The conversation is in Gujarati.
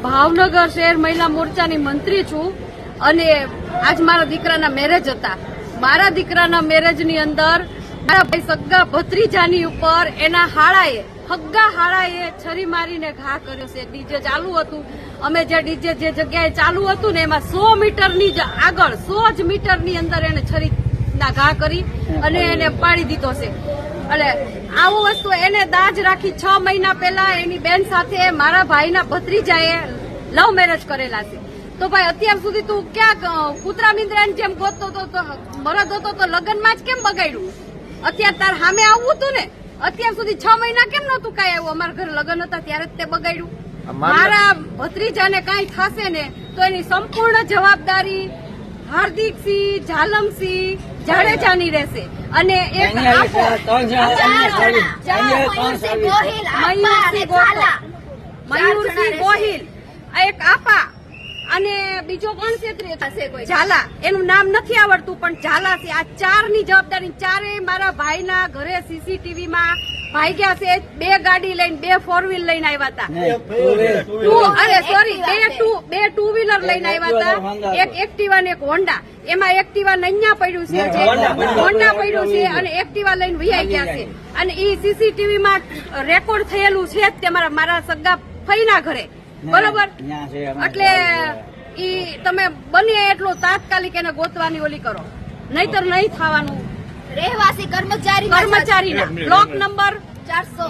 ભાવનગર શહેર મહિલા મોરચાની મંત્રી છું અને આજ મારા દીકરાના મેરેજ હતા. મારા દીકરાના મેરેજની અંદર મારા ભાઈ સગ્ગા ભત્રીજાની ઉપર એના હગ્ગા હાળાએ છરી મારીને ઘા કર્યો છે. ડીજે ચાલુ હતું. અમે જે ડીજે જે જગ્યાએ ચાલુ હતું ને એમાં 100 મીટરની જ આગળ 100 જ મીટરની અંદર એને છરીના ઘા કરી અને એને પાડી દીધો છે. એટલે આવું વસ્તુ એને દાજ રાખી 6 મહિના પહેલા એની બેન સાથે મારા ભાઈના ભત્રીજાએ લવ મેરેજ કરેલા છે. તો ભાઈ અત્યાર સુધી તું ક્યાં કૂતરા મીંદરાની જેમ ગોતતો તો મરદ હતો તો લગ્નમાં જ કેમ બગાડ્યું? અત્યારે તાર સામે આવવું હતું ને. અત્યાર સુધી 6 મહિના કેમ નતું કાંઈ આવ્યું? અમારા ઘરે લગ્ન હતા ત્યારે જ તે બગાડ્યું. મારા ભત્રીજાને કાંઈ થશે ને તો એની સંપૂર્ણ જવાબદારી હાર્દિકસિંહ ઝાલમસિંહ જાડેજાની રહેશે. અને એક મયુરસિંહ ગોહિલ એક આપા અને બીજો કોણ છે ઝાલા, એનું નામ નથી આવડતું પણ ઝાલા છે. આ 4 ની જવાબદારી. 4 મારા ભાઈના ઘરે સીસીટીવીમાં ભાગ્યા છે. 2 ગાડી લઈને 2 4 વ્હીલ લઈને આવ્યા હતા. બે 2 વ્હીલર લઈને આવ્યા હતા. એક એક્ટિવા ને એક હોન્ડા. એમાં એક્ટિવા નૈયા પડ્યું છે, હોન્ડા પડ્યું છે અને એક્ટિવા લઈને વૈયા ગયા છે. અને એ સીસીટીવીમાં રેકોર્ડ થયેલું છે જ તે મારા સગા ફઈના ઘરે. બરોબર. એટલે ઈ તમે બને એટલો તાત્કાલિક એને ગોતવાની ઓલી કરો, નહીતર નહીં થવાનું. રહેવાસી કર્મચારીના બ્લોક નંબર 400